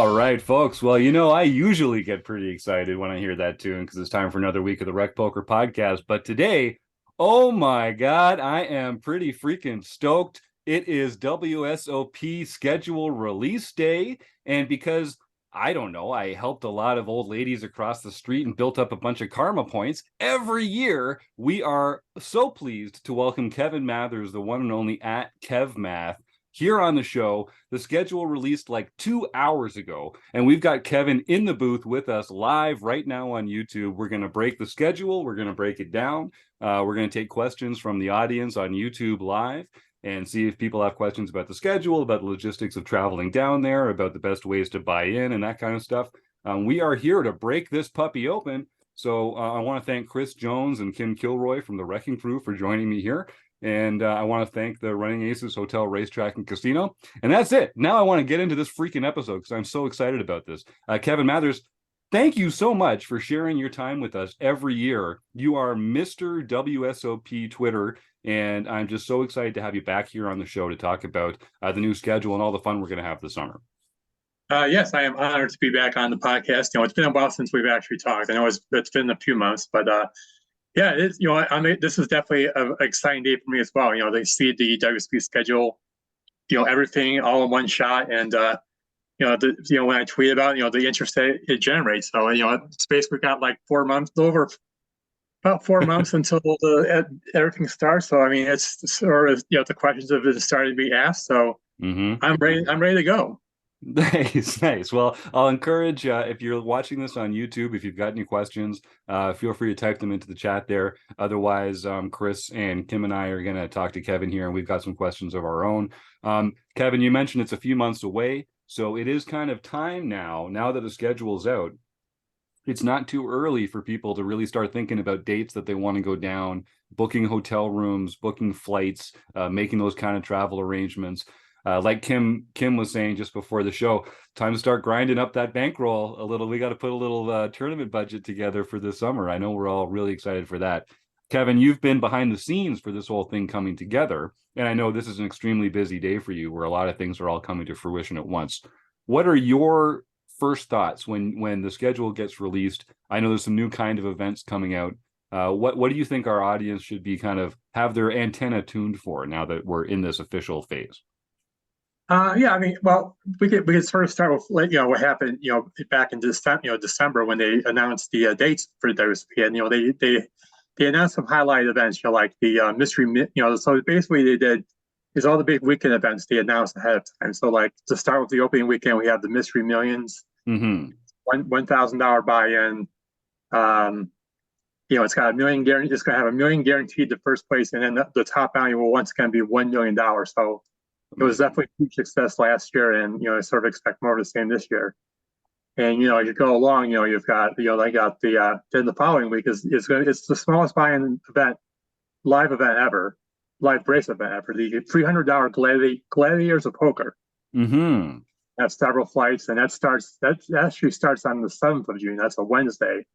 All right, folks. Well, I usually get pretty excited when I hear that tune because it's time for another week of the Rec Poker podcast. But today, oh my God, I am pretty freaking stoked. It is WSOP schedule release day. And because I don't know, I helped a lot of old ladies across the street and built up a bunch of karma points. Every year, we are so pleased to welcome Kevin Mathers, the one and only at KevMath, here on the show. The schedule released like 2 hours ago, and we've got Kevin in the booth with us live right now on YouTube. We're going to break the schedule. We're going to break it down. We're going to take questions from the audience on YouTube live and see if people have questions about the schedule, about the logistics of traveling down there, about the best ways to buy in and that kind of stuff. We are here to break this puppy open. So I want to thank Chris Jones and Kim Kilroy from the Wrecking Crew for joining me here. And I want to thank the Running Aces Hotel, Racetrack, and Casino. And that's it. Now I want to get into this freaking episode because I'm so excited about this. Kevin Mathers, thank you so much for sharing your time with us every year. You are Mr. WSOP Twitter, and I'm just so excited to have you back here on the show to talk about the new schedule and all the fun we're going to have this summer. Yes, I am honored to be back on the podcast. It's been a while since we've actually talked. I know it's been a few months, but yeah, it is. This is definitely an exciting day for me as well. They see the WSP schedule, everything all in one shot, and when I tweet about the interest that it generates. So it's basically got like 4 months about 4 months until everything starts. So I mean, it's sort of the questions have been starting to be asked. So I'm ready. I'm ready to go. Nice. Well, I'll encourage if you're watching this on YouTube, if you've got any questions, feel free to type them into the chat there. Otherwise, Chris and Kim and I are going to talk to Kevin here, and we've got some questions of our own. Kevin, you mentioned it's a few months away, so it is kind of time now that the schedule's out. It's not too early for people to really start thinking about dates that they want to go down, booking hotel rooms, booking flights, making those kind of travel arrangements. Like Kim was saying just before the show, time to start grinding up that bankroll a little. We got to put a little tournament budget together for this summer. I know we're all really excited for that. Kevin, you've been behind the scenes for this whole thing coming together, and I know this is an extremely busy day for you where a lot of things are all coming to fruition at once. What are your first thoughts when the schedule gets released? I know there's some new kind of events coming out. What do you think our audience should be kind of have their antenna tuned for now that we're in this official phase? Yeah, I mean, well, we could sort of start with what happened, back in December when they announced the dates for the WSP, and they announced some highlight events, like the mystery, so basically they did is all the big weekend events they announced ahead of time. So like to start with the opening weekend, we have the Mystery Millions, $1,000 buy-in. It's got a million guaranteed. It's going to have a million guaranteed to first place, and then the top value will once again be $1 million. So it was definitely a huge success last year, and I sort of expect more of the same this year. And as you go along, you've got they got then the following week is it's the smallest buy-in event, live race event ever. The $300 Gladiators of Poker. Have several flights, and that actually starts on the 7th of June. That's a Wednesday,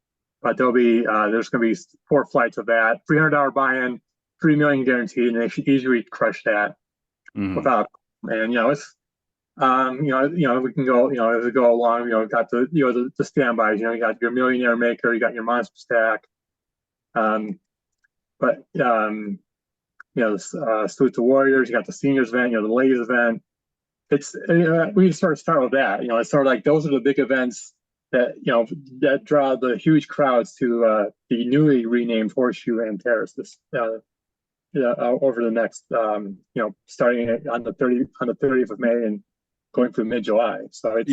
but there's going to be 4 flights of that. $300 buy-in, $3 million guaranteed, and they should easily crush that. Without, and it's we can go as we go along, got the standbys, you got your Millionaire Maker, you got your Monster Stack, but Salute the Warriors, you got the Seniors event, the Ladies event. It's we sort of start with that, it's sort of like those are the big events that that draw the huge crowds to the newly renamed Horseshoe and Terrace over the next, starting on the 30th of May and going through mid-July. So it's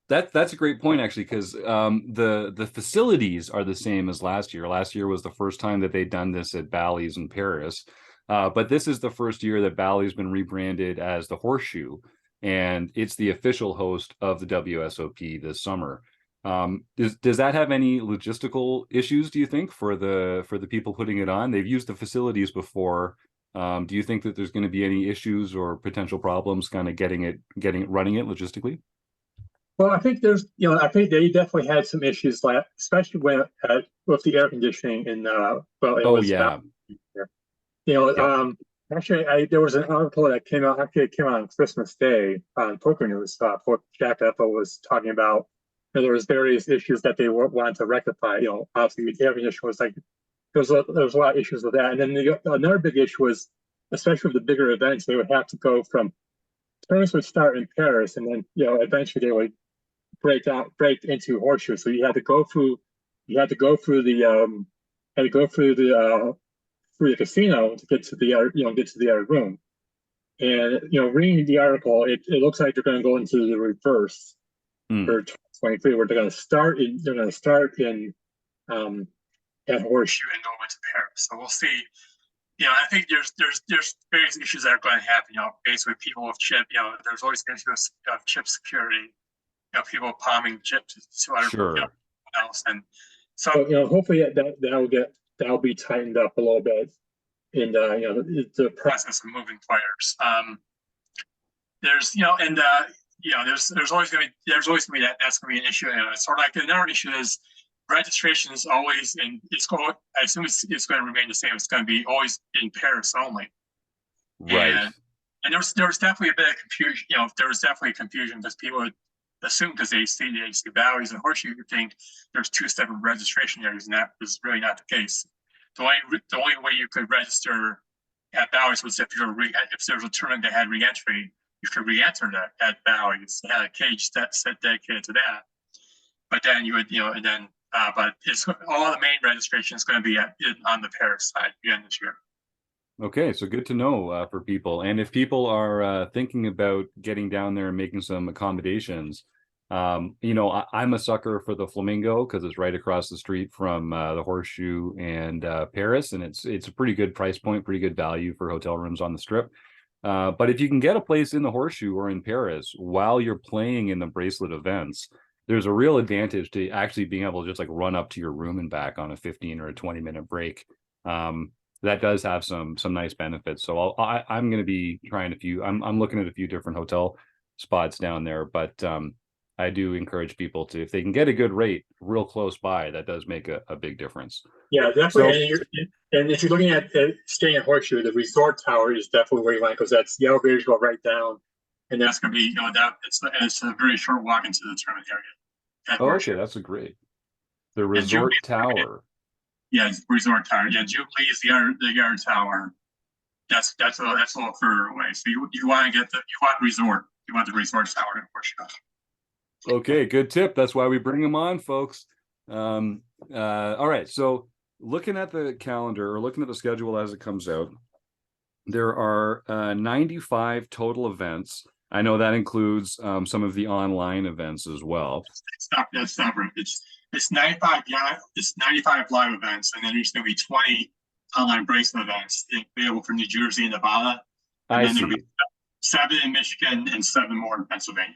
that's a great point actually, because the facilities are the same as last year. Last year was the first time that they'd done this at Bally's in Paris, but this is the first year that Bally's been rebranded as the Horseshoe, and it's the official host of the WSOP this summer. Does that have any logistical issues, do you think, for the people putting it on? They've used the facilities before. Do you think that there's going to be any issues or potential problems kind of running it logistically? Well, I think I think they definitely had some issues, especially with the air conditioning in, Oh yeah. Actually, there was an article that came out. Actually, it came out on Christmas Day on Poker News. Jack Ethel was talking about, there was various issues that they wanted to rectify. Obviously, every issue was like there was a lot of issues with that. And then another big issue was, especially with the bigger events, they would have to go from tournaments would start in Paris, and then eventually they would break into Horseshoe. So you had to go through the had to go through the casino to get to the get to the other room. And reading the article, it looks like they're going to go into the reverse Mm, for 2023, where they're going to start in at Horseshoe and go into Paris. So we'll see. I think there's various issues that are going to happen. Basically people with chip. There's always issues of chip security. People palming chips to other sure. else, and so hopefully that'll be tightened up a little bit in the process of moving players. There's and there's always going to be that's going to be an issue. And sort of like another issue is registration is always, and it's going. I assume it's going to remain the same. It's going to be always in Paris only. Right. And there was definitely a bit of confusion. There was definitely confusion because people would assume, because they see values and Horseshoe, you think there's two separate registration areas, and that is really not the case. The only way you could register at Bally's was if there was a tournament that had reentry, you could re-enter that at Bally's. It had a cage set dedicated to that. But then you would, and then, but it's all the main registration is going to be on the Paris side again this year. Okay, so good to know for people. And if people are thinking about getting down there and making some accommodations, I'm a sucker for the Flamingo because it's right across the street from the Horseshoe and Paris, and it's a pretty good price point, pretty good value for hotel rooms on the Strip. But if you can get a place in the Horseshoe or in Paris while you're playing in the bracelet events, there's a real advantage to actually being able to just like run up to your room and back on a 15 or a 20-minute break. That does have some nice benefits. So I'm going to be trying I'm looking at a few different hotel spots down there, but I do encourage people to, if they can get a good rate real close by, that does make a big difference. Yeah, definitely. So, And if you're looking at staying at Horseshoe, the resort tower is definitely where you want, because that's the elevators go right down, and that's going to be it's a very short walk into the tournament area at okay, Horseshoe. that's a great. The And Jubilee, resort tower. yeah, resort tower. Yeah, Jubilee is the other tower. That's a little further away. So you want resort. You want the resort tower at Horseshoe. Okay, good tip. That's why we bring them on, folks. All right. So looking at the calendar or looking at the schedule as it comes out, there are 95 total events. I know that includes some of the online events as well. That's not right. It's 95. Yeah, it's 95 live events, and then there's going to be 20 online bracelet events available for New Jersey and Nevada, and I then there'll see. be 7 in Michigan and 7 more in Pennsylvania.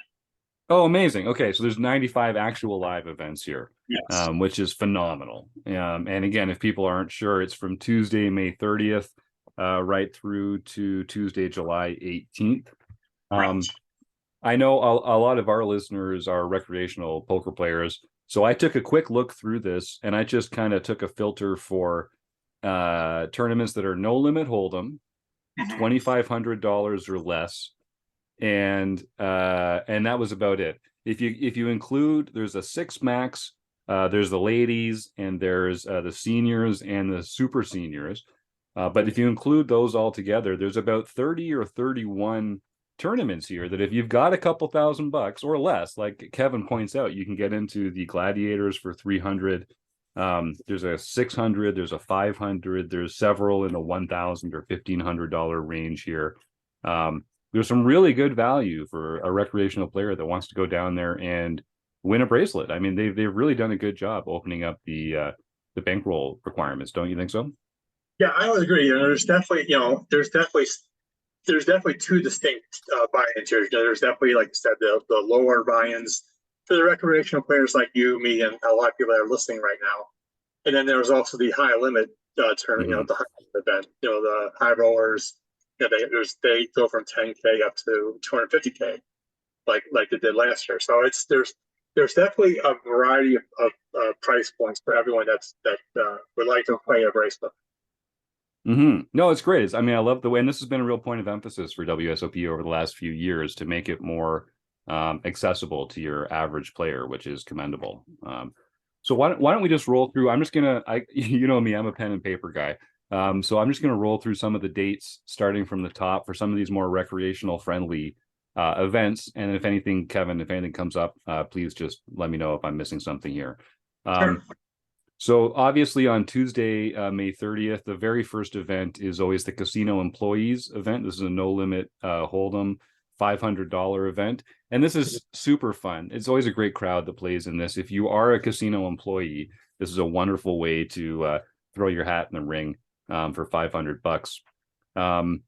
Oh, amazing. Okay, so there's 95 actual live events here, Yes. which is phenomenal. And again, if people aren't sure, it's from Tuesday, May 30th, right through to Tuesday, July 18th. Right. I know a lot of our listeners are recreational poker players, so I took a quick look through this, and I just kind of took a filter for tournaments that are no limit hold'em, Mm-hmm. $2,500 or less, and that was about it. If you include, there's a six max, there's the ladies, and there's the seniors and the super seniors. But if you include those all together, there's about 30 or 31 tournaments here that if you've got a couple $1,000 or less, like Kevin points out, you can get into the gladiators for 300. There's a 600, there's a 500, there's several in the 1,000 or $1,500 range here. There's some really good value for a recreational player that wants to go down there and win a bracelet. I mean, they've really done a good job opening up the bankroll requirements. Don't you think so? Yeah, I would agree. There's definitely two distinct buy-ins here. There's definitely, like you said, the lower buy-ins for the recreational players like you, me, and a lot of people that are listening right now. And then there's also the high limit tournament, Mhm. the high event, the high rollers. They go from 10K up to 250K, like they did last year. So there's definitely a variety of price points for everyone that would like to play a bracelet. No, it's great. I mean, I love the way, and this has been a real point of emphasis for WSOP over the last few years to make it more accessible to your average player, which is commendable. So why don't we just roll through? I'm just gonna, you know me, I'm a pen and paper guy. So I'm just gonna roll through some of the dates starting from the top for some of these more recreational friendly events. And if anything, Kevin, if anything comes up, please just let me know if I'm missing something here. Sure. So obviously on Tuesday, May 30th, the very first event is always the casino employees event. This is a no limit Hold'em $500 event. And this is super fun. It's always a great crowd that plays in this. If you are a casino employee, this is a wonderful way to throw your hat in the ring for $500.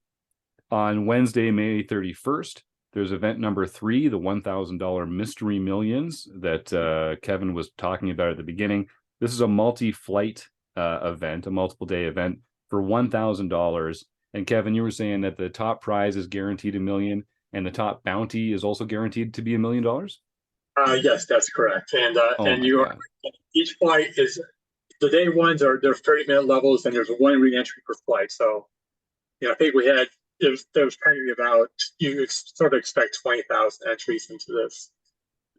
On Wednesday, May 31st, there's event number 3, the $1,000 Mystery Millions that Kevin was talking about at the beginning. This is a multi-flight event, a multiple day event for $1,000. And Kevin, you were saying that the top prize is guaranteed $1 million, and the top bounty is also guaranteed to be $1 million. Yes, that's correct. And God. Each flight is, the day ones are, they're 30-minute levels, and there's one re-entry per flight. So, I think there was probably about, you sort of expect 20,000 entries into this.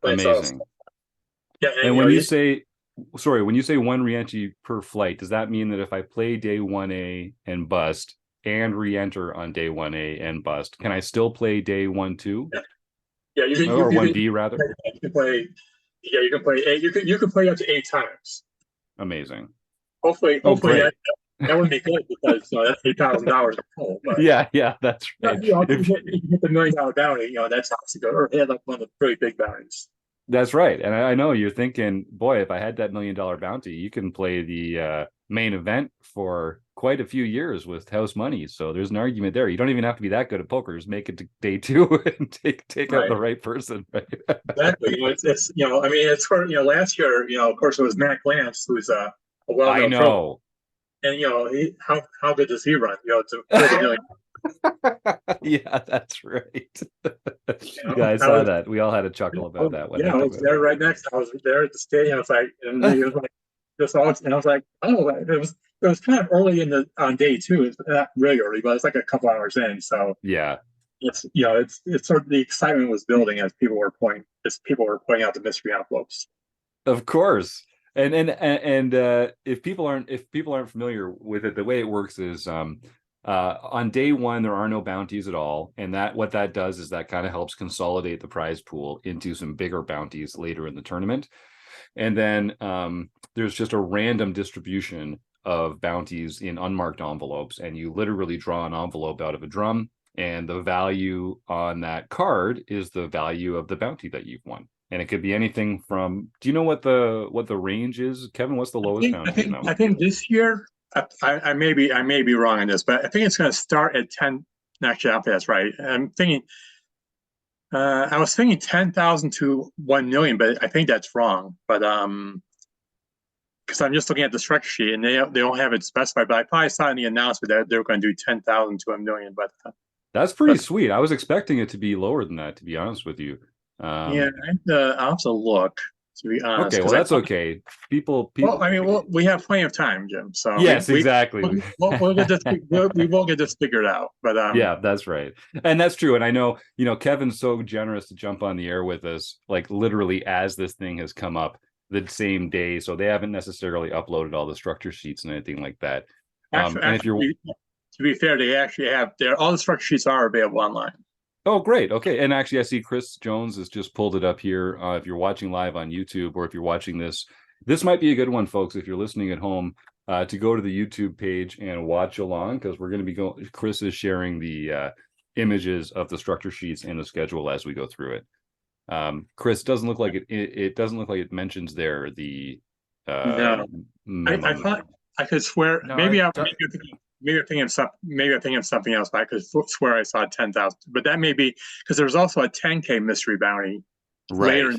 Amazing. Yeah, and when you say, sorry, when you say one re-entry per flight, does that mean that if I play day 1A and bust and re-enter on day 1A and bust, can I still play day 1, 2? Yeah, or 1B rather. You can play. Yeah, you can play 8. You can play up to 8 times. Amazing. Hopefully that would be good because that's $8,000 a pull. But yeah, that's right. if you hit the $1 million bounty, that's obviously good. Or hit like one of the really big bounties. That's right. And I know you're thinking, boy, if I had that $1 million bounty, you can play the main event for quite a few years with house money. So there's an argument there. You don't even have to be that good at poker. Just make it to day 2 and take out the right person. Right? Exactly. It's I mean, it's for last year, of course, it was Matt Glantz, who's a well-known pro. And how good does he run? To 40 million. Yeah, that's right. I saw that. We all had a chuckle about that. Yeah, I was there right next. I was there at the stadium. I was like, and he was like, just all, and I was like, oh, it was kind of early on day 2. It's not really early, but it's like a couple hours in. So yeah, it's it's sort of the excitement was building as people were pointing out the mystery envelopes. Of course. And if people aren't familiar with it, the way it works is on day 1 there are no bounties at all, and what that does is that kind of helps consolidate the prize pool into some bigger bounties later in the tournament. And then there's just a random distribution of bounties in unmarked envelopes, and you literally draw an envelope out of a drum, and the value on that card is the value of the bounty that you've won. And it could be anything from, do you know what the range is, Kevin? What's the lowest bounty? I think this year, I may be wrong on this, but I think it's going to start at 10. Actually, I don't think that's right. I'm thinking, I was thinking 10,000 to 1 million, but I think that's wrong. But because I'm just looking at the structure sheet and they don't have it specified. But I probably saw in the announcement that they were going to do 10,000 to 1 million. But that's pretty sweet. I was expecting it to be lower than that, to be honest with you. Yeah, I'll have to look, to be honest. Okay, well, that's okay. People. Well, I mean, we have plenty of time, Jim. So yes, exactly. We'll get this. We will get this figured out. But yeah, that's right, and that's true. And I know Kevin's so generous to jump on the air with us, like literally as this thing has come up the same day. So they haven't necessarily uploaded all the structure sheets and anything like that. Actually, and if you're, to be fair, they actually have all the structure sheets are available online. Oh, great. Okay. And actually, I see Chris Jones has just pulled it up here. If you're watching live on YouTube, or if you're watching this might be a good one, folks, if you're listening at home, to go to the YouTube page and watch along, because we're going to be Chris is sharing the images of the structure sheets and the schedule as we go through it. Chris, doesn't look like it doesn't look like it mentions there the no. I thought, I could swear, no, maybe I'm thinking of something else, but I could swear I saw 10,000. But that may be because there's also a 10K mystery bounty later.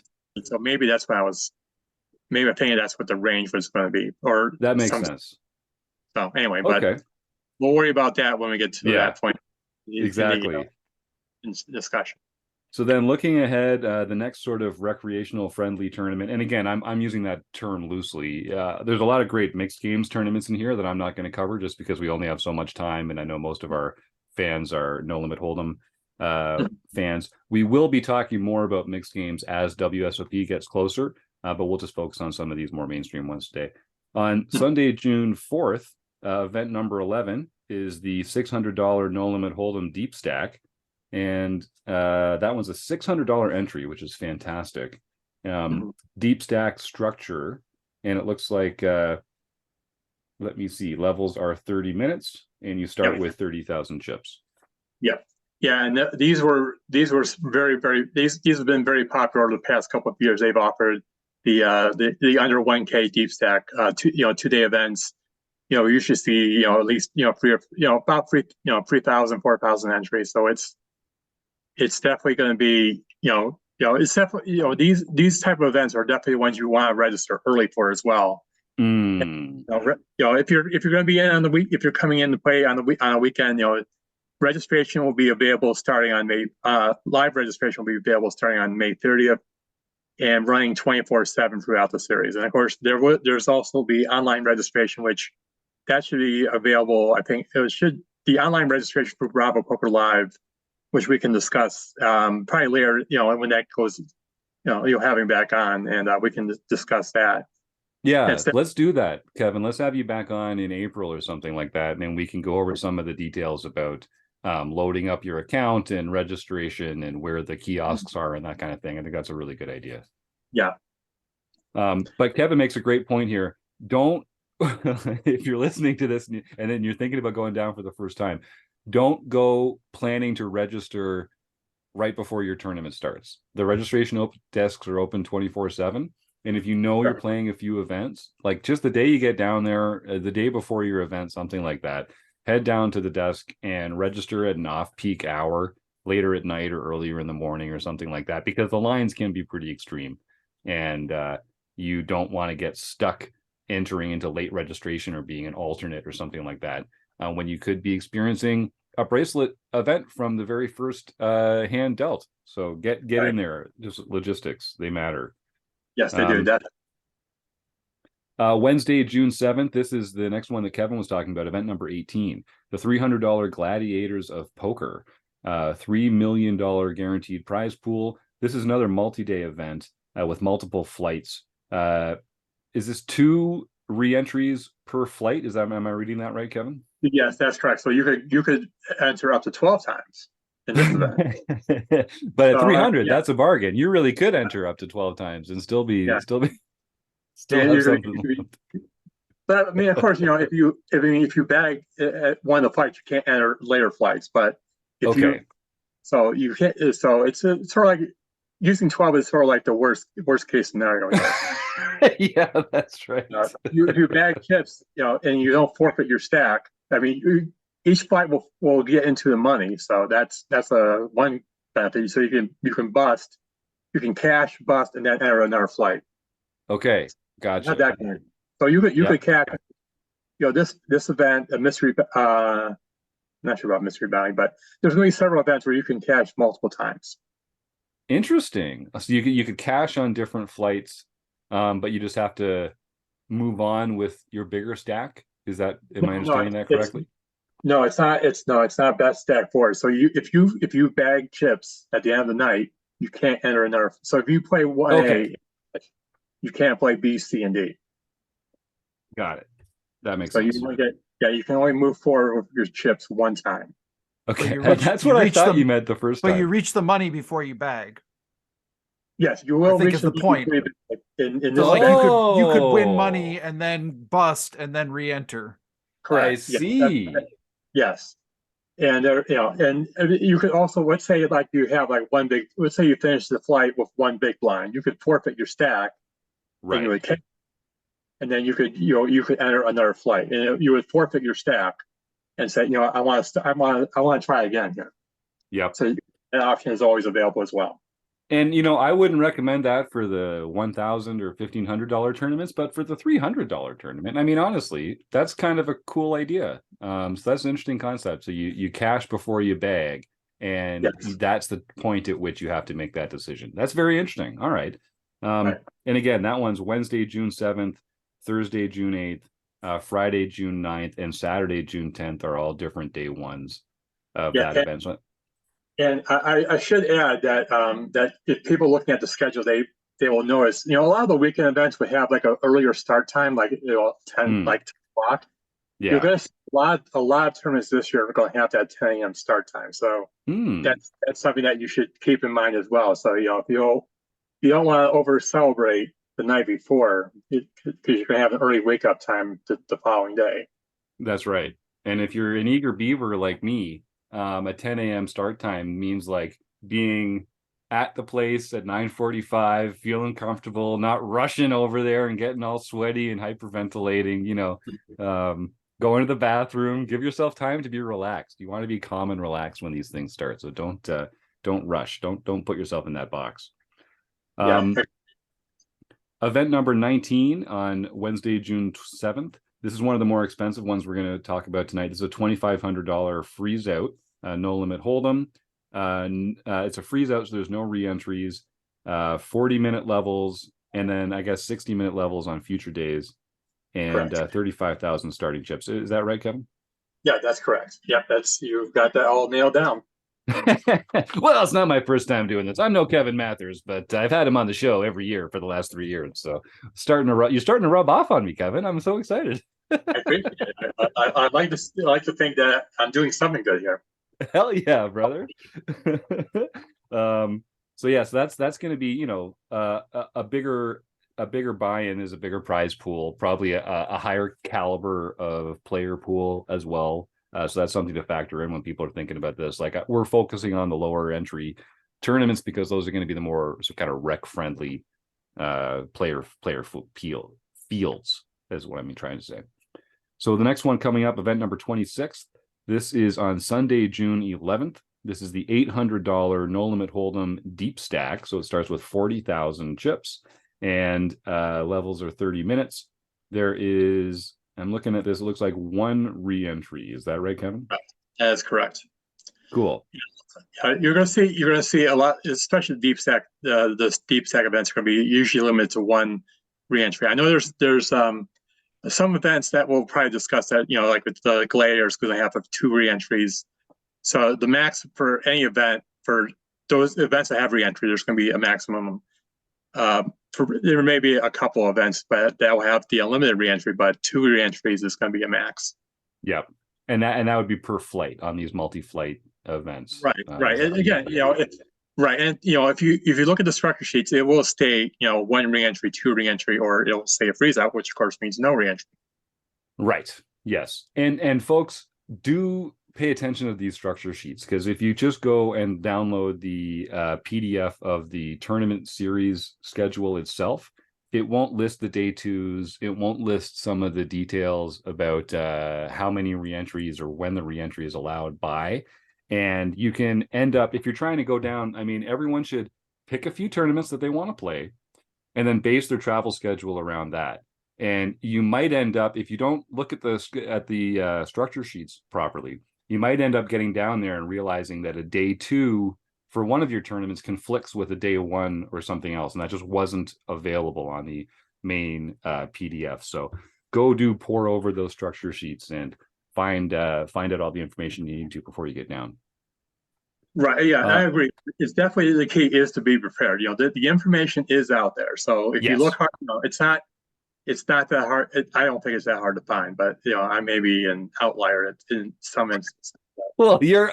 So maybe that's what maybe I'm thinking that's what the range was going to be. Or that makes sense. So anyway, but we'll worry about that when we get to that point. Exactly. In discussion. So then looking ahead, the next sort of recreational friendly tournament, and again, I'm using that term loosely. There's a lot of great mixed games tournaments in here that I'm not going to cover just because we only have so much time, and I know most of our fans are No Limit Hold'em fans. We will be talking more about mixed games as WSOP gets closer, but we'll just focus on some of these more mainstream ones today. On Sunday, June 4th, event number 11 is the $600 No Limit Hold'em Deep Stack. And that one's a $600 entry, which is fantastic. Deep stack structure, and it looks like let me see, levels are 30 minutes, and you start with 30,000 chips. Yeah, and these were very these have been very popular over the past couple of years. They've offered the under 1K deep stack 2-day events. You usually see at least about 3,000 4,000 entries. So it's definitely going to be, it's definitely, these type of events are definitely ones you want to register early for as well. And, if you're going to be in on the week, if you're coming in to play on a weekend, registration will be available starting on May. Live registration will be available starting on May 30th, and running 24/7 throughout the series. And of course, there's also be online registration, which that should be available. I think the online registration for Bravo Poker Live, which we can discuss probably later, when that goes, you'll have him back on, and we can discuss that. Yeah, let's do that, Kevin. Let's have you back on in April or something like that, and then we can go over some of the details about loading up your account and registration and where the kiosks are and that kind of thing. I think that's a really good idea. Yeah. But Kevin makes a great point here. Don't, if you're listening to this and then you're thinking about going down for the first time, don't go planning to register right before your tournament starts. The registration desks are open 24/7. And if you're playing a few events, like just the day you get down there, the day before your event, something like that, head down to the desk and register at an off-peak hour, later at night or earlier in the morning or something like that, because the lines can be pretty extreme. And you don't want to get stuck entering into late registration or being an alternate or something like that, when you could be experiencing a bracelet event from the very first hand dealt. So get in there. Just logistics, they matter. Yes, they do. Wednesday, June 7th. This is the next one that Kevin was talking about, event number 18, the $300 Gladiators of Poker, $3 million guaranteed prize pool. This is another multi-day event with multiple flights. Is this 2 re-entries per flight? Am I reading that right, Kevin? Yes, that's correct. So you could enter up to 12 times in this event. But at 300, that's a bargain. You really could enter up to 12 times and still have something. But I mean, of course, if you bag at one of the flights, you can't enter later flights. But if you can't. So it's sort of like using 12 is sort of like the worst case scenario. Yeah, that's right. If you bag chips, and you don't forfeit your stack, I mean, each flight will get into the money. So that's a one benefit. So you can bust, you can cash, bust, and then enter another flight. Okay, gotcha. So you could cash. This event, a mystery. Not sure about mystery bounty, but there's going to be several events where you can cash multiple times. Interesting. So you could cash on different flights, but you just have to move on with your bigger stack. Am I understanding that correctly? No, it's not. It's not best stack forward. So if you bag chips at the end of the night, you can't enter another. So if you play 1A, you can't play B, C, and D. Got it. That makes sense. You can only move forward with your chips one time. Okay, that's what I thought you meant the first time. But you reach the money before you bag. Yes, you will. I think is the point. In this you could win money and then bust and then re-enter. Correct. I see. Yes, and and you could also, let's say like you have like let's say you finish the flight with one big blind, you could forfeit your stack, right? And then you could enter another flight, and you would forfeit your stack, and say I want to try again here. Yep. So that option is always available as well. And I wouldn't recommend that for the $1,000 or $1,500 tournaments, but for the $300 tournament, I mean, honestly, that's kind of a cool idea. So that's an interesting concept. So you cash before you bag, And that's the point at which you have to make that decision. That's very interesting. All right. Right. And again, that one's Wednesday, June 7th, Thursday, June 8th, Friday, June 9th, and Saturday, June 10th are all different day ones of that event. And I should add that that if people looking at the schedule, they will notice, a lot of the weekend events would have like an earlier start time, like 10 o'clock. Yeah. You're going to see a lot of tournaments this year are going to have that 10 a.m. start time. So that's something that you should keep in mind as well. So if you don't want to over celebrate the night before, because you're going to have an early wake up time the following day. That's right. And if you're an eager beaver like me, a 10 a.m. start time means like being at the place at 9:45, feeling comfortable, not rushing over there and getting all sweaty and hyperventilating, going to the bathroom. Give yourself time to be relaxed. You want to be calm and relaxed when these things start. So don't rush. Don't put yourself in that box. Event number 19 on Wednesday, June 7th. This is one of the more expensive ones we're going to talk about tonight. This is a $2,500 freeze out, no limit hold'em. It's a freeze out, so there's no re-entries, 40-minute levels, and then I guess 60-minute levels on future days, and 35,000 starting chips. Is that right, Kevin? Yeah, that's correct. Yep, you've got that all nailed down. Well, it's not my first time doing this. I'm no Kevin Mathers, but I've had him on the show every year for the last 3 years. So you're starting to rub off on me, Kevin. I'm so excited. I appreciate it. I like to think that I'm doing something good here. Hell yeah, brother. So that's going to be, a bigger buy-in is a bigger prize pool, probably a higher caliber of player pool as well. So that's something to factor in when people are thinking about this. Like, we're focusing on the lower entry tournaments because those are going to be the more kind of rec friendly player fields, is what I'm trying to say. So the next one coming up, event number 26. This is on Sunday, June 11th. This is the $800 no limit hold'em deep stack. So it starts with 40,000 chips, and levels are 30 minutes. There is, I'm looking at this, it looks like one re-entry. Is that right, Kevin? That's correct. Cool. You're going to see a lot, especially deep stack. The deep stack events are going to be usually limited to one re-entry. I know there's some events that we'll probably discuss that, like with the Gladiators, because I have 2 re-entries. So the max for any event, for those events that have re-entry, there's going to be a maximum. There may be a couple events, but that will have the unlimited re-entry, but 2 re-entries is going to be a max. Yep. And that would be per flight on these multi-flight events. Right. And again, if you look at the structure sheets, it will state, 1 re-entry, 2 re-entry, or it'll say a freeze out, which of course means no re-entry. Right. Yes. And folks, do pay attention to these structure sheets, because if you just go and download the PDF of the tournament series schedule itself, it won't list the day twos. It won't list some of the details about how many re-entries or when the re-entry is allowed by. And you can end up, if you're trying to go down, everyone should pick a few tournaments that they want to play and then base their travel schedule around that. And you might end up, if you don't look at the structure sheets properly, you might end up getting down there and realizing that a day 2 for one of your tournaments conflicts with a day 1 or something else, and that just wasn't available on the main PDF. So go pour over those structure sheets and find out all the information you need to before you get down. Right. Yeah, I agree. It's definitely, the key is to be prepared. The information is out there. So if you look hard, it's not that hard. I don't think it's that hard to find, but I may be an outlier in some instances. Well, you're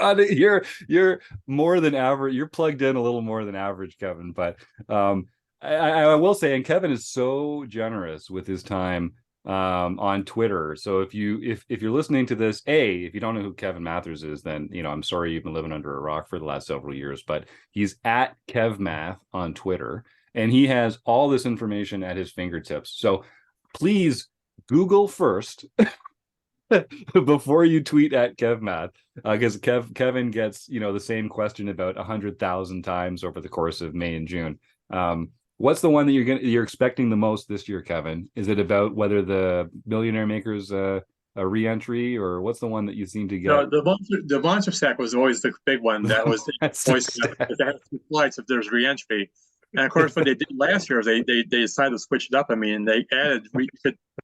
more than average. You're plugged in a little more than average, Kevin. But I will say, and Kevin is so generous with his time on Twitter. So if you're listening to this, if you don't know who Kevin Mathers is, then I'm sorry you've been living under a rock for the last several years. But he's at KevMath on Twitter, and he has all this information at his fingertips. So please Google first before you tweet at KevMath, because Kevin gets the same question about 100,000 times over the course of May and June. What's the one that you're expecting the most this year, Kevin? Is it about whether the Millionaire Makers a re-entry, or what's the one that you seem to No, get? the monster stack was always the big one. That was That's always the that had 2 flights if there's re-entry. And of course, what they did last year, they decided to switch it up. I mean, they added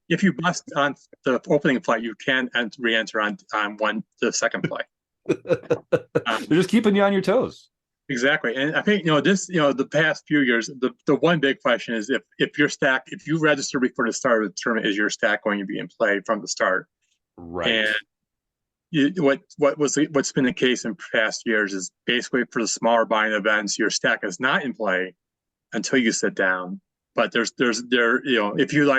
if you bust on the opening flight, you can re-enter on the second flight. They're just keeping you on your toes. Exactly, and I think the past few years, the one big question is if you register before the start of the tournament, is your stack going to be in play from the start? Right. And what's been the case in past years is basically for the smaller buying events, your stack is not in play until you sit down. But if you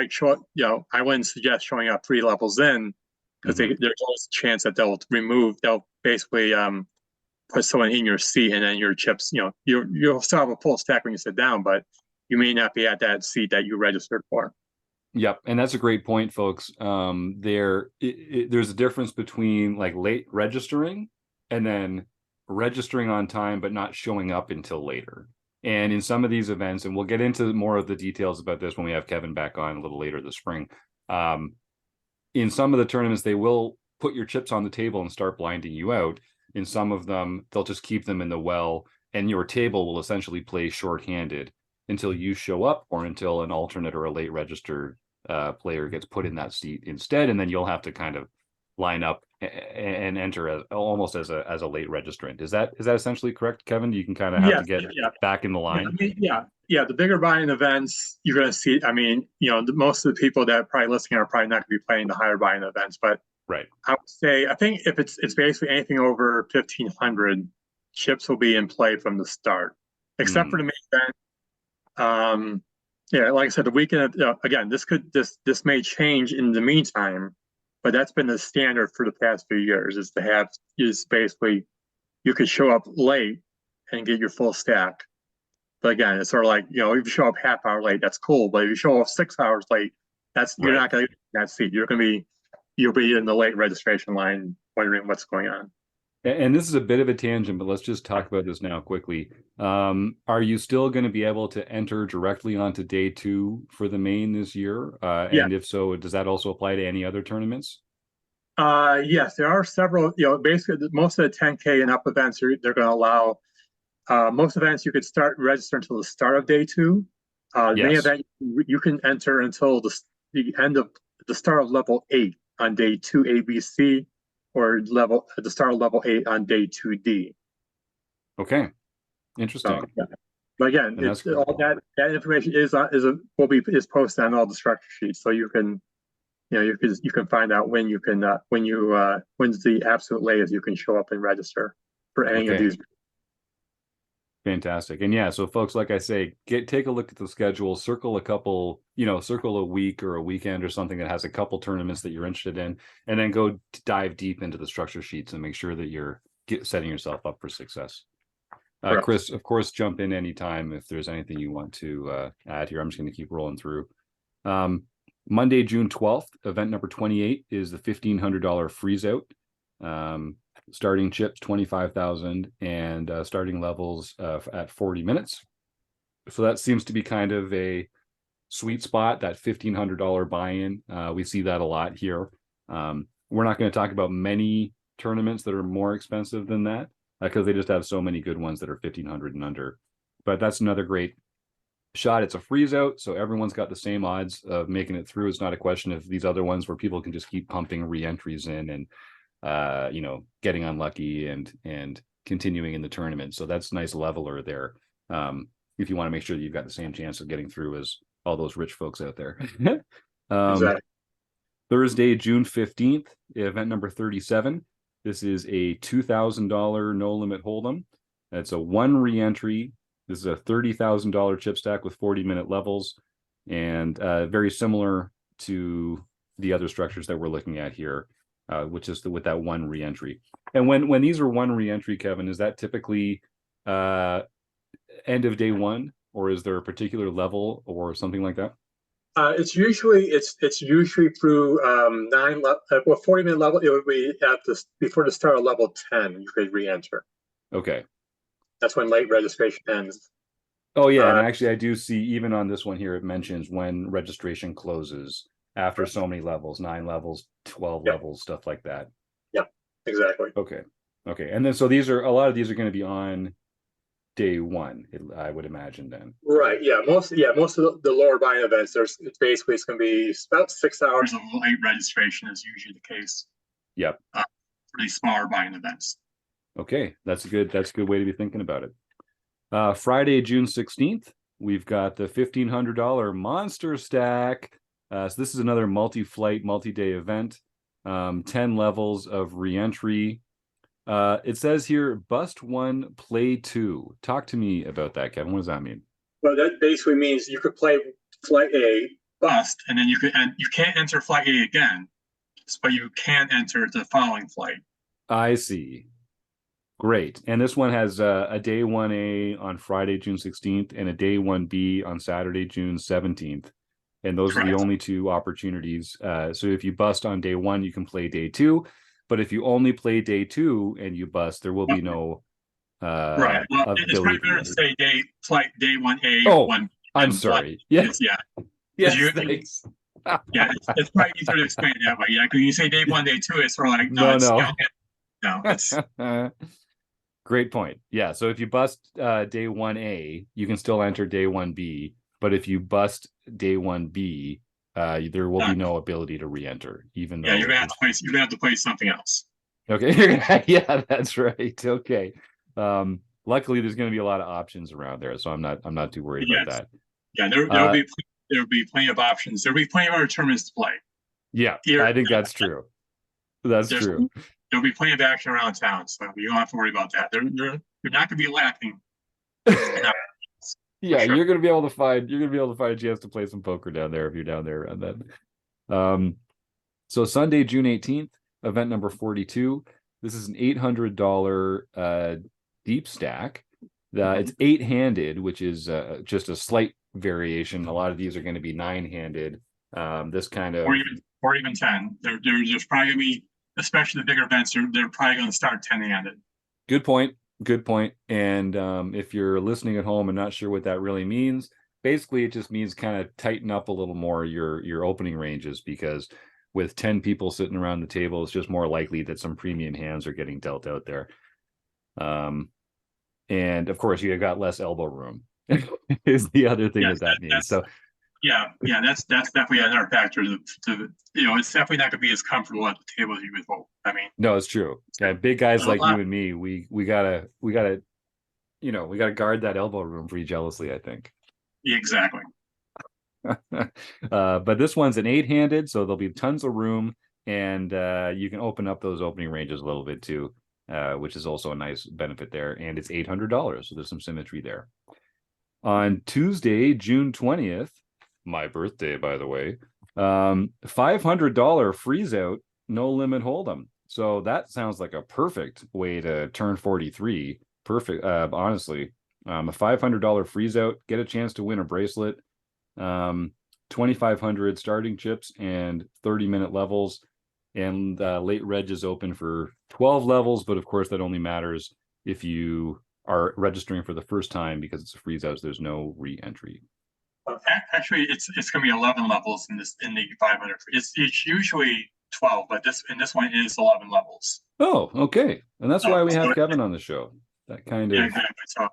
I wouldn't suggest showing up 3 levels in because there's always a chance that they'll basically put someone in your seat, and then your chips, you'll still have a full stack when you sit down, but you may not be at that seat that you registered for. Yep, and that's a great point, folks. There's a difference between like late registering and then registering on time but not showing up until later. And in some of these events, and we'll get into more of the details about this when we have Kevin back on a little later this spring. In some of the tournaments, they will put your chips on the table and start blinding you out. In some of them, they'll just keep them in the well, and your table will essentially play shorthanded until you show up or until an alternate or a late registered player gets put in that seat instead, and then you'll have to kind of line up and enter almost as a late registrant. Is that essentially correct, Kevin? You can kind of have to get back in the line. Yeah. The bigger buying events, you're going to see. I mean, most of the people that are probably listening are probably not going to be playing the higher buying events, but right. I would say, I think if it's basically anything over 1,500, chips will be in play from the start, except for the main event. Like I said, the weekend, again, this may change in the meantime, but that's been the standard for the past few years, is basically you could show up late and get your full stack. But again, it's sort of like, if you show up half hour late, that's cool. But if you show up 6 hours late, you're not going to get that seat. You'll be in the late registration line wondering what's going on. And this is a bit of a tangent, but let's just talk about this now quickly. Are you still going to be able to enter directly onto day 2 for the main this year? And if so, does that also apply to any other tournaments? Yes, there are several, basically most of the 10K and up events, they're going to allow, most events you could register until the start of day 2. Main event, you can enter until the end of the start of level 8 on day 2 ABC, or at the start of level 8 on day 2D. Okay, interesting. But again, all that information is posted on all the structure sheets, so you can find out when's the absolute latest you can show up and register for any of these. Fantastic. And so folks, like I say, take a look at the schedule, circle a week or a weekend or something that has a couple tournaments that you're interested in, and then go dive deep into the structure sheets and make sure that you're setting yourself up for success. Chris, of course, jump in anytime if there's anything you want to add here. I'm just going to keep rolling through. Monday, June 12th, event number 28 is the $1,500 freeze out. Starting chips 25,000 and starting levels at 40 minutes. So that seems to be kind of a sweet spot, that $1,500 buy-in. We see that a lot here. We're not going to talk about many tournaments that are more expensive than that because they just have so many good ones that are 1,500 and under. But that's another great shot. It's a freeze out, so everyone's got the same odds of making it through. It's not a question of these other ones where people can just keep pumping re-entries in and getting unlucky and continuing in the tournament. So that's a nice leveler there. If you want to make sure that you've got the same chance of getting through as all those rich folks out there. Exactly. Thursday, June 15th, event number 37. This is a $2,000 no limit hold'em. That's a 1 re-entry. This is a $30,000 chip stack with 40-minute levels, and very similar to the other structures that we're looking at here. Which is with that 1 re-entry. And when these are 1 re-entry, Kevin, is that typically end of day 1, or is there a particular level or something like that? It's usually through 40-minute level. It would be before the start of level 10. You could re-enter. Okay, that's when late registration ends. Oh yeah, and actually I do see even on this one here it mentions when registration closes. after so many levels, 9 levels, 12 Yep. levels, stuff like that. Yep, exactly. Okay. And then so a lot of these are going to be on day one, I would imagine then. Right. Yeah. Most of the lower buying events, it's going to be about 6 hours of late registration is usually the case. Yep. For these smaller buying events. Okay, that's a good way to be thinking about it. Friday, June 16th, we've got the $1,500 Monster Stack. So this is another multi-flight, multi-day event. 10 levels of reentry. It says here, bust 1, play 2. Talk to me about that, Kevin. What does that mean? Well, that basically means you could play flight A, bust, and then you can't enter flight A again, but you can enter the following flight. I see. Great. And this one has a day 1A on Friday, June 16th, and a day 1B on Saturday, June 17th. And those Correct. are the only 2 opportunities. So if you bust on day 1, you can play day 2. But if you only play day 2 and you bust, there will be no right. Well, it's probably better to say flight day 1A. Oh, I'm sorry. Yeah. Yes, thanks. Yeah, it's probably easier to explain it that way. Yeah, because you say day 1, day 2, it's sort of like no, it's Great point. Yeah, so if you bust day 1A, you can still enter day 1B, but if you bust day 1B, there will be no ability to re-enter, even though you're gonna have to play something else. Okay. Yeah, that's right. Okay. Luckily there's gonna be a lot of options around there, so I'm not too worried about that. Yeah, there'll be plenty of options. There'll be plenty of other tournaments to play. Yeah, I think that's true. That's true. There'll be plenty of action around town, so you don't have to worry about that. You're not going to be lacking. Yeah, sure. You're going to be able to find a chance to play some poker down there if you're down there around then. So Sunday, June 18th, event number 42. This is an $800 deep stack. It's 8-handed, which is just a slight variation. A lot of these are going to be 9-handed. This kind of or even 10. There's probably going to be, especially the bigger events, they're probably going to start 10-handed. Good point. And if you're listening at home and not sure what that really means, basically it just means kind of tighten up a little more your opening ranges, because with 10 people sitting around the table, it's just more likely that some premium hands are getting dealt out there. And of course, you got less elbow room is the other thing that means. So that's definitely another factor. It's definitely not going to be as comfortable at the table as you would hope. I mean, no, it's true. Yeah, big guys like you and me, we gotta guard that elbow room pretty jealously, I think. Exactly. But this one's an 8-handed, so there'll be tons of room, and you can open up those opening ranges a little bit too, which is also a nice benefit there. And it's $800, so there's some symmetry there. On Tuesday, June 20th, my birthday, by the way, $500 freeze out, no limit hold'em. So that sounds like a perfect way to turn 43. Perfect, honestly. A $500 freeze out, get a chance to win a bracelet. 2,500 starting chips and 30-minute levels, and late reg is open for 12 levels, but of course that only matters if you are registering for the first time, because it's a freeze out, so there's no re-entry. Actually, it's going to be 11 levels in the 500. It's usually 12, but this one is 11 levels. Oh, okay, and that's why we have Kevin on the show. That kind of exactly. So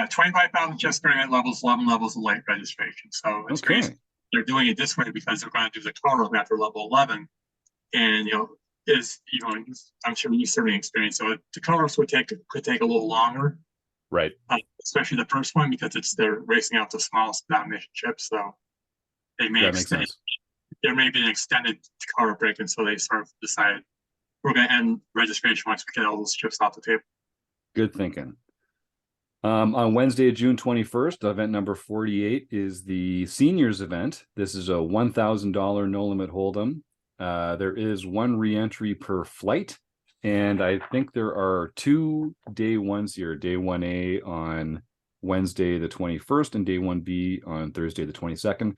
25,000 chess tournament levels, 11 levels of late registration. So it's crazy. They're doing it this way because they're going to do the total after level 11, and I'm sure you certainly experienced. So the colors could take a little longer, right? Especially the first one, because they're racing out the smallest denomination chips. So they may extend. There may be an extended color break, and so they sort of decided we're going to end registration once we get all those chips off the table. Good thinking. On Wednesday, June 21st, event number 48 is the seniors event. This is a $1,000 no limit hold'em. There is 1 re-entry per flight, and I think there are 2 day 1s here. Day 1A on Wednesday the 21st and day 1B on Thursday the 22nd.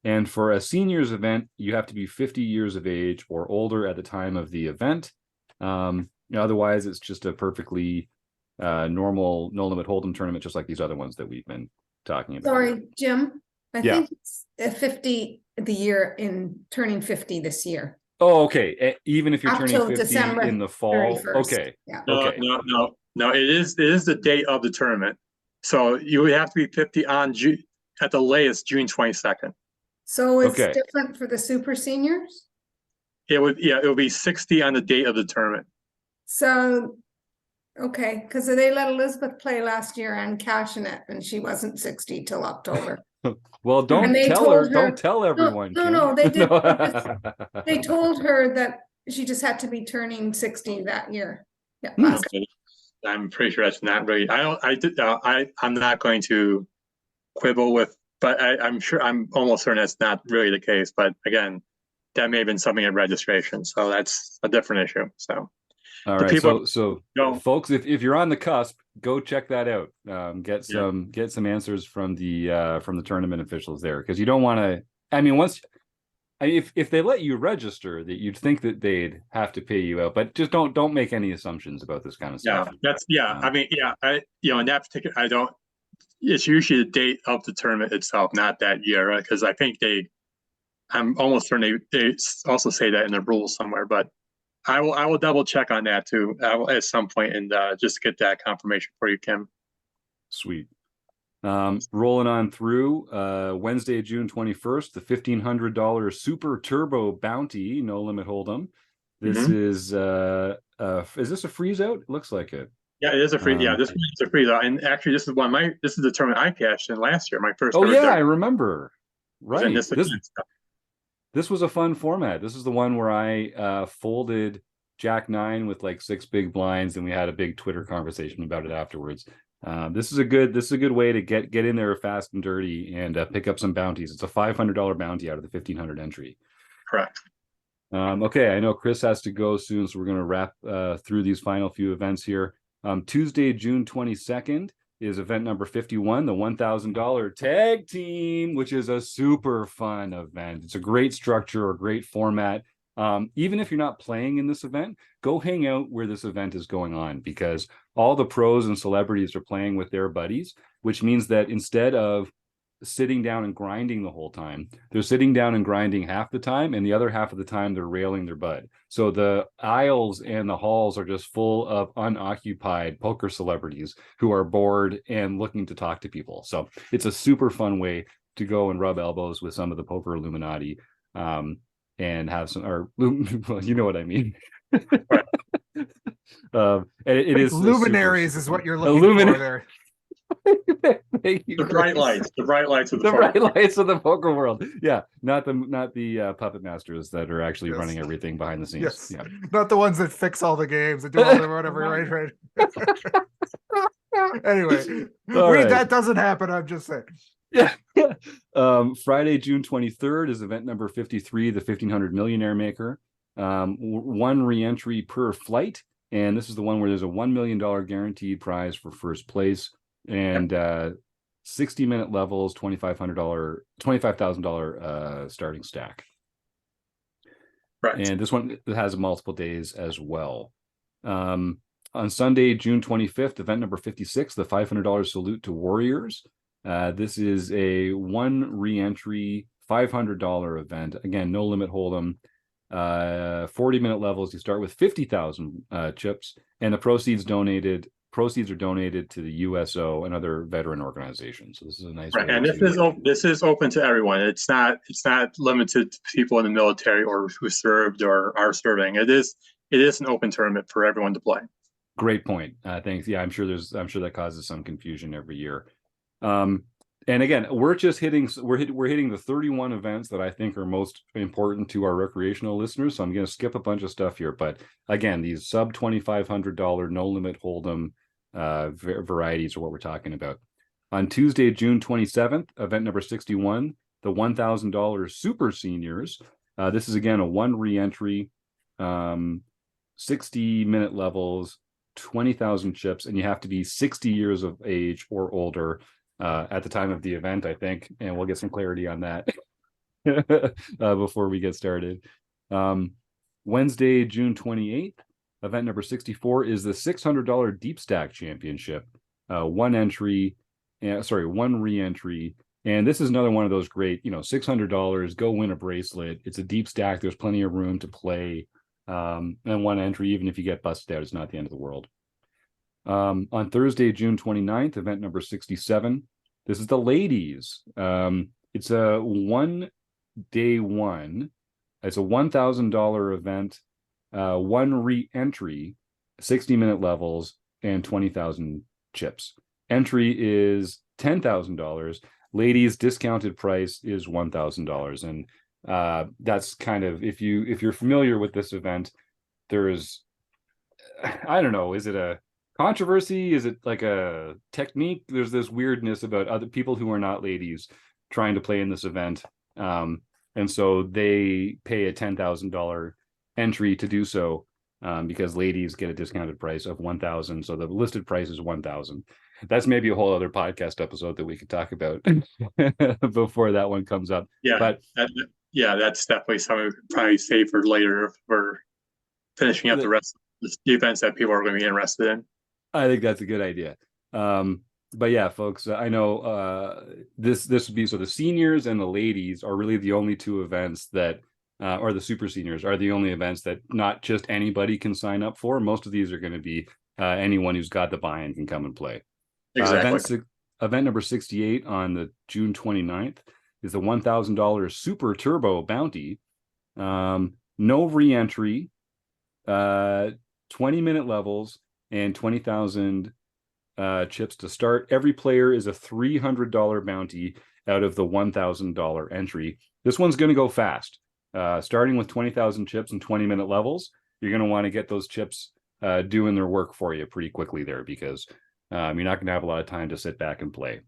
And for a seniors event, you have to be 50 years of age or older at the time of the event. Otherwise, it's just a perfectly normal no limit hold'em tournament, just like these other ones that we've been talking about. Sorry, Jim. I Yeah. think it's 50 the year in turning 50 this year. Oh, okay. Even if you're Up turning till 50 December in the fall. 31st. Okay. Yeah. No, Okay. no. It is the date of the tournament. So you would have to be 50 on June at the latest June 22nd. So it's Okay. different for the super seniors. It would be 60 on the date of the tournament. So, okay, because they let Elizabeth play last year and cash in it, and she wasn't 60 till October. Well, don't And they tell told her. Don't tell no, everyone. no, Kim. no, they did. No. They told her that she just had to be turning 60 that year. Yeah, Hmm. last Okay. I'm pretty sure that's not really. I'm not going to quibble with, but I'm almost certain that's not really the case. But again, that may have been something at registration, so that's a different issue. So, All the right. people So don't. folks, if you're on the cusp, go check that out. Get Yeah. some answers from the tournament officials there, because you don't want to. I mean, if they let you register, that you'd think that they'd have to pay you out, but just don't make any assumptions about this kind of Yeah, stuff. I mean, in that particular, I don't. It's usually the date of the tournament itself, not that year, right? Because I think I'm almost certain they also say that in the rules somewhere, but I will double check on that too at some point and just get that confirmation for you, Kim. Sweet. Rolling on through Wednesday, June 21st, the $1,500 Super Turbo Bounty No Limit Hold'em. This is this a freeze out? It looks like it. Yeah, it is a free. Yeah, this one's a freeze out, and actually, this is the tournament I cashed in last year. My first. Oh yeah, I remember. Right. This was a fun format. This is the one where I folded Jack 9 with like 6 big blinds, and we had a big Twitter conversation about it afterwards. This is a good way to get in there fast and dirty and pick up some bounties. It's a $500 bounty out of the 1,500 entry. Correct. Okay, I know Chris has to go soon, so we're going to wrap through these final few events here. Tuesday, June 22nd is event number 51, the $1,000 tag team, which is a super fun event. It's a great structure, a great format. Even if you're not playing in this event, go hang out where this event is going on, because all the pros and celebrities are playing with their buddies, which means that instead of sitting down and grinding the whole time, they're sitting down and grinding half the time, and the other half of the time they're railing their bud. So the aisles and the halls are just full of unoccupied poker celebrities who are bored and looking to talk to people. So it's a super fun way to go and rub elbows with some of the poker Illuminati, and have some, or well, you know what I mean. Right. It is luminaries is what you're looking for there. Thank you, the bright lights of the bright lights of the poker world. Yeah, not the puppet masters that are actually running everything behind the scenes. Yes, yeah. Not the ones that fix all the games and do all the whatever. Right. Anyway, that doesn't happen. I'm just saying. Yeah. Friday, June 23rd is event number 53, the 1,500 Millionaire Maker. One re-entry per flight, and this is the one where there's a $1 million guaranteed prize for first place, and 60-minute levels, $25,000 starting stack. Right. And this one has multiple days as well. On Sunday, June 25th, event number 56, the $500 Salute to Warriors. This is a one re-entry $500 event. Again, no limit hold'em. 40-minute levels. You start with 50,000 chips, and the proceeds are donated to the USO and other veteran organizations. So this is a nice right. way. And this is open to everyone. It's not limited to people in the military or who served or are serving. It is an open tournament for everyone to play. Great point. Thanks. Yeah, I'm sure that causes some confusion every year. And again, we're hitting the 31 events that I think are most important to our recreational listeners. So I'm going to skip a bunch of stuff here, but again, these sub $2,500 no limit hold'em varieties are what we're talking about. On Tuesday, June 27th, event number 61, the $1,000 Super Seniors. This is again a one re-entry, 60-minute levels, 20,000 chips, and you have to be 60 years of age or older at the time of the event, I think, and we'll get some clarity on that before we get started. Wednesday, June 28th, event number 64 is the $600 Deep Stack Championship. One re-entry, And this is another one of those great, $600, go win a bracelet. It's a deep stack. There's plenty of room to play. And one entry, even if you get busted out, it's not the end of the world. On Thursday, June 29th, event number 67. This is the ladies. It's a 1 day one. It's a $1,000 event, one re-entry, 60-minute levels, and 20,000 chips. Entry is $10,000. Ladies discounted price is $1,000, and that's kind of, if you're familiar with this event, there's, I don't know, is it a controversy? Is it like a technique? There's this weirdness about other people who are not ladies trying to play in this event, and so they pay a $10,000 entry to do so, because ladies get a discounted price of $1,000, so the listed price is $1,000. That's maybe a whole other podcast episode that we could talk about before that one comes up. Yeah, but that's definitely something we could probably save for later if we're finishing up the rest of the events that people are going to be interested in. I think that's a good idea. But yeah, folks, I know this would be, so the seniors and the ladies are really the only two events that, or the super seniors are the only events that not just anybody can sign up for. Most of these are going to be anyone who's got the buy-in can come and play. Exactly. Event number 68 on the June 29th is the $1,000 Super Turbo Bounty. No re-entry, 20-minute levels, and 20,000 chips to start. Every player is a $300 bounty out of the $1,000 entry. This one's going to go fast. Starting with 20,000 chips and 20-minute levels, you're going to want to get those chips doing their work for you pretty quickly there, because you're not going to have a lot of time to sit back and play.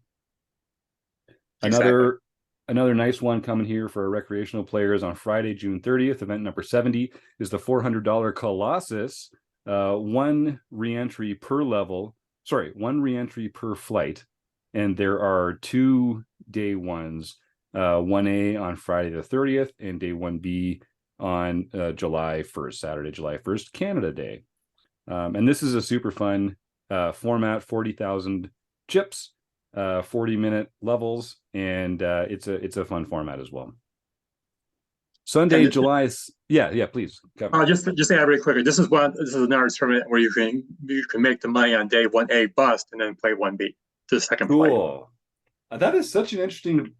Another nice one coming here for our recreational players on Friday, June 30th, event number 70 is the $400 Colossus, one re-entry per flight. And there are 2 day ones, 1A on Friday the 30th and day 1B on July 1st, Saturday, July 1st, Canada Day. And this is a super fun format, 40,000 chips, 40-minute levels, and it's a fun format as well. Sunday, July. Yeah, please. Just to add really quickly, this is another tournament where you can make the money on day 1A bust and then play 1B, the second play. Cool. That is such an interesting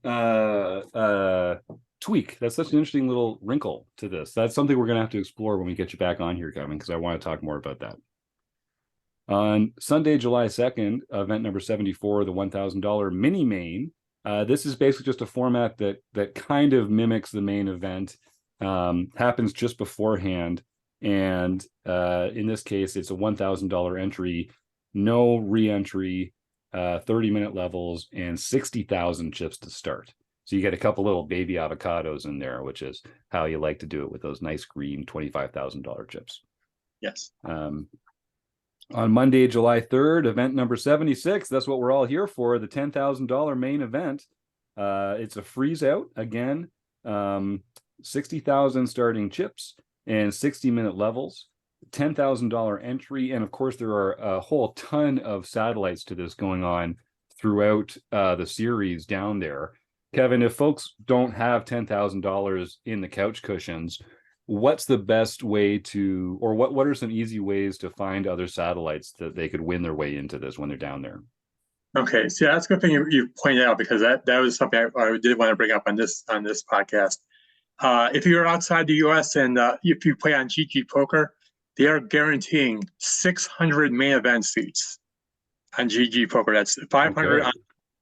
tweak. That's such an interesting little wrinkle to this. That's something we're going to have to explore when we get you back on here, Kevin, because I want to talk more about that. On Sunday, July 2nd, event number 74, the $1,000 mini main. This is basically just a format that kind of mimics the main event, happens just beforehand. And in this case, it's a $1,000 entry, no re-entry, 30-minute levels, and 60,000 chips to start. So you get a couple little baby avocados in there, which is how you like to do it with those nice green $25,000 chips. Yes. On Monday, July 3rd, event number 76, that's what we're all here for, the $10,000 main event. It's a freeze out again, 60,000 starting chips and 60-minute levels, $10,000 entry. And of course, there are a whole ton of satellites to this going on throughout the series down there. Kevin, if folks don't have $10,000 in the couch cushions, what's the best way to, or what are some easy ways to find other satellites that they could win their way into this when they're down there? Okay, so that's a good thing you pointed out, because that was something I did want to bring up on this podcast. If you're outside the U.S. and if you play on GG Poker, they are guaranteeing 600 main event seats on GG Poker. That's 500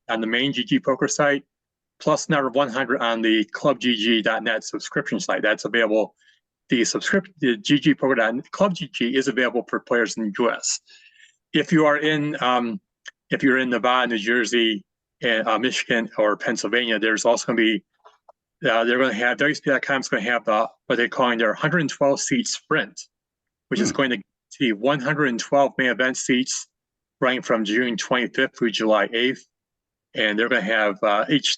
on the main GG Poker site, plus another 100 on the clubgg.net subscription site. That's available. The GG Poker Club GG is available for players in the U.S. If you're in Nevada, New Jersey, and Michigan or Pennsylvania, there's also going to be they're going to have WSOP.com is going to have what they're calling their 112 seat sprint, which is going to be 112 main event seats running from June 25th through July 8th. And they're going to have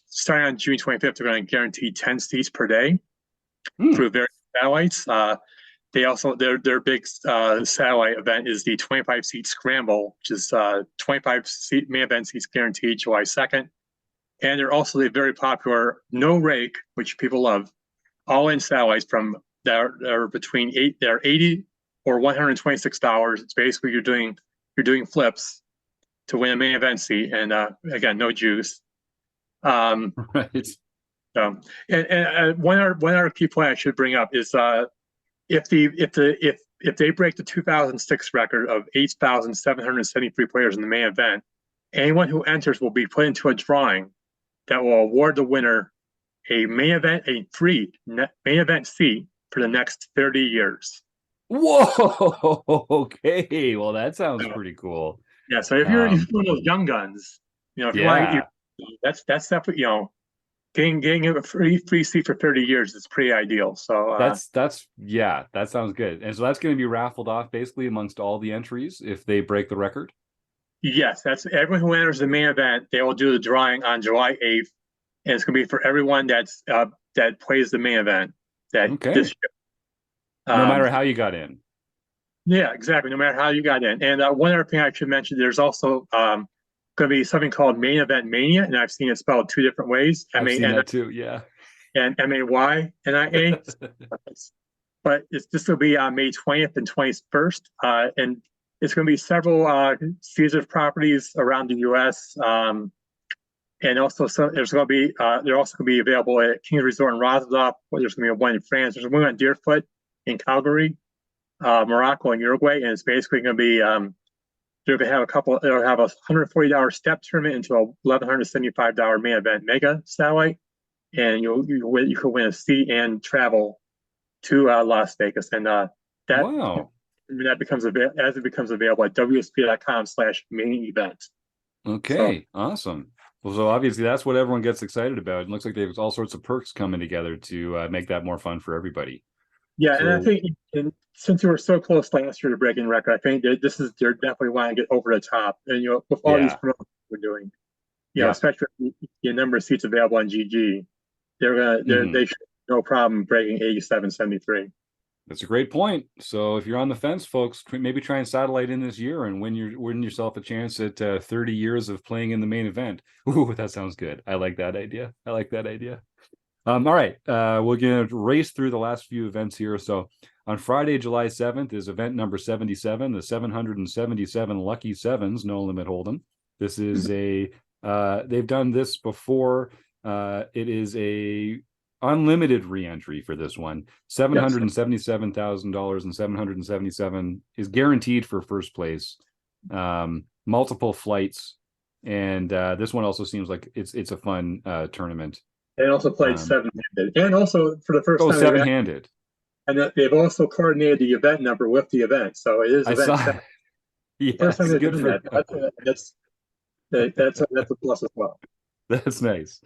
starting on June 25th, they're going to guarantee 10 seats per day through various satellites. They also, their big satellite event is the 25 seat scramble, which is 25 seat main event seats guaranteed July 2nd. And they're also the very popular no rake, which people love, all-in satellites from that are between they're 80 or $126. It's basically you're doing flips to win a main event seat, and again, no juice. Right. And one other key point I should bring up is if they break the 2006 record of 8,773 players in the main event, anyone who enters will be put into a drawing that will award the winner a free main event seat for the next 30 years. Whoa. Okay. Well, that sounds pretty cool. Yeah. So if you're one of those young guns, if you want, that's definitely getting a free seat for 30 years is pretty ideal. So that sounds good. And so that's going to be raffled off basically amongst all the entries if they break the record. Yes, that's everyone who enters the main event. They will do the drawing on July 8th, and it's going to be for everyone that plays the main event. This year. No matter how you got in. Yeah, exactly. No matter how you got in. And one other thing I should mention, there's also going to be something called Main Event Mania, and I've seen it spelled two different ways. I've seen that too, yeah. And MAYNIA. But this will be on May 20th and 21st. And it's going to be several Caesars properties around the U.S. And also, they're also going to be available at King's Resort in Rotterdam. There's going to be one in France. There's one on Deerfoot in Calgary, Morocco, and Uruguay. And it's basically going to be they're going to have they'll have a $140 step tournament into a $1,175 main event mega satellite, and you could win a seat and travel to Las Vegas. And that becomes available at WSOP.com/main event. Okay, awesome. Well, so obviously that's what everyone gets excited about. It looks like there's all sorts of perks coming together to make that more fun for everybody. Yeah, and I think since you were so close last year to breaking record, I think they're definitely want to get over the top. And with all these promotions we're doing, especially the number of seats available on GG, they should no problem breaking 87.73. That's a great point. So if you're on the fence, folks, maybe try and satellite in this year and win yourself a chance at 30 years of playing in the main event. Ooh, that sounds good. I like that idea. All right, we're going to race through the last few events here. So on Friday, July 7th is event number 77, the 777 Lucky Sevens, No Limit Hold'em. This is they've done this before. It is a unlimited re-entry for this one. $777,000 and 777 is guaranteed for first place. Multiple flights. And this one also seems like it's a fun tournament. They also played seven-handed, and also for the first time, seven-handed. And they've also coordinated the event number with the event, so it is event seven. Yes, first time they've good done that. That's a plus as well. That's nice.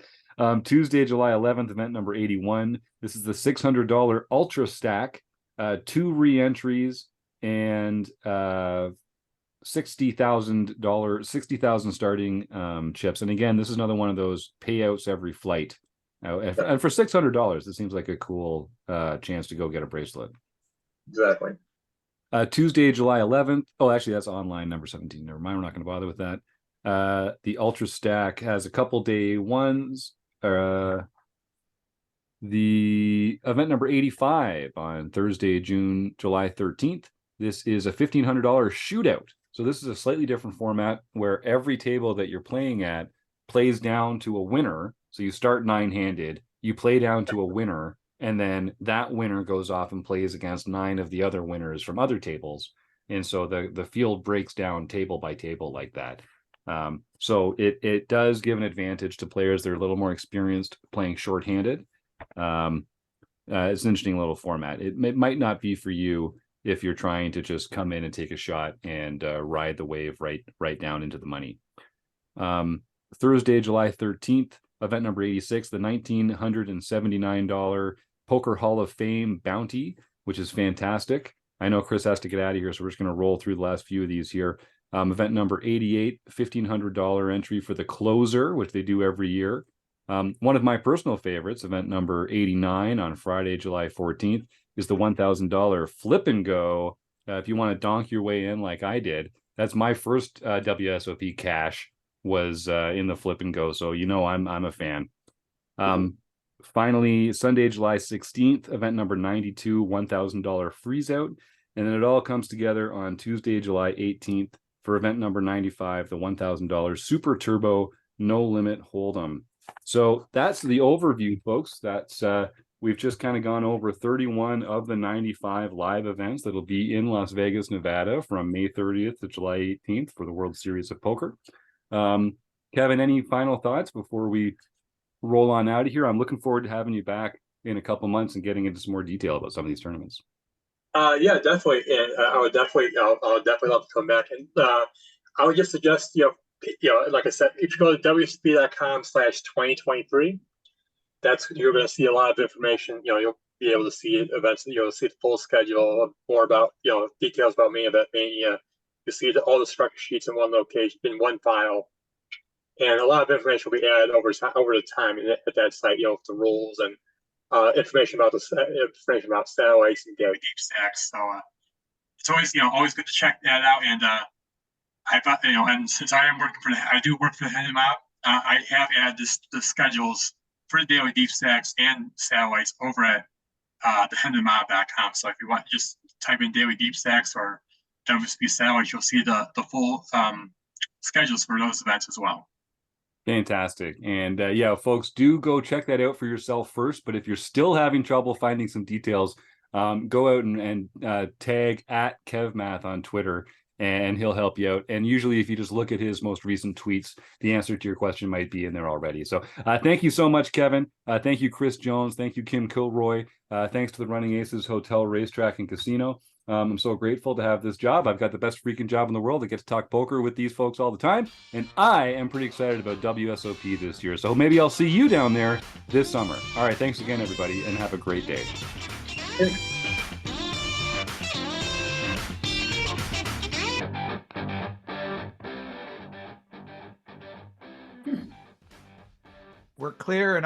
Tuesday, July 11th, event number 81. This is the $600 Ultra Stack, 2 re-entries, and $60,000 starting chips. And again, this is another one of those payouts every flight. And for $600, it seems like a cool chance to go get a bracelet. Exactly. Tuesday, July 11th. Oh, actually, that's online, number 17. Never mind. We're not going to bother with that. The Ultra Stack has a couple day ones. The event number 85 on Thursday, July 13th. This is a $1,500 shootout. So this is a slightly different format where every table that you're playing at plays down to a winner. So you start 9-handed, you play down to a winner, and then that winner goes off and plays against 9 of the other winners from other tables. And so the field breaks down table by table like that. So it does give an advantage to players that are a little more experienced playing shorthanded. It's an interesting little format. It might not be for you if you're trying to just come in and take a shot and ride the wave right down into the money. Thursday, July 13th, event number 86, the $1,979 Poker Hall of Fame bounty, which is fantastic. I know Chris has to get out of here, so we're just going to roll through the last few of these here. Event number 88, $1,500 entry for the closer, which they do every year. One of my personal favorites, event number 89 on Friday, July 14th, is the $1,000 flip and go. If you want to donk your way in like I did, that's my first WSOP cash. was in the flip and go. So I'm a fan. Finally, Sunday, July 16th, event number 92, $1,000 freeze out. And then it all comes together on Tuesday, July 18th for event number 95, the $1,000 Super Turbo No Limit Hold'em. So that's the overview, folks. That's we've just kind of gone over 31 of the 95 live events that'll be in Las Vegas, Nevada from May 30th to July 18th for the World Series of Poker. Kevin, any final thoughts before we roll on out of here? I'm looking forward to having you back in a couple months and getting into some more detail about some of these tournaments. Yeah, definitely, and I'll definitely love to come back. And I would just suggest, like I said, if you go to WSOP.com/2023, you're going to see a lot of information. You'll be able to see events. You'll see the full schedule, more about details about Main Event Mania. You see all the structure sheets in one location, in one file, and a lot of information will be added over the time at that site. The rules and information about satellites and daily deep stacks. So it's always good to check that out. And I thought, and since I do work for the Hendemount, I have added the schedules for the daily deep stacks and satellites over at thehendemount.com. So if you want, just type in daily deep stacks or WSP satellites, you'll see the full schedules for those events as well. Fantastic. And yeah, folks, do go check that out for yourself first. But if you're still having trouble finding some details, go out and tag at KevMath on Twitter, and he'll help you out. And usually if you just look at his most recent tweets, the answer to your question might be in there already. So thank you so much, Kevin. Thank you, Chris Jones. Thank you, Kim Kilroy. Thanks to the Running Aces Hotel, Racetrack, and Casino. I'm so grateful to have this job. I've got the best freaking job in the world. I get to talk poker with these folks all the time. And I am pretty excited about WSOP this year. So maybe I'll see you down there this summer. All right. Thanks again, everybody, and have a great day. We're clear, and I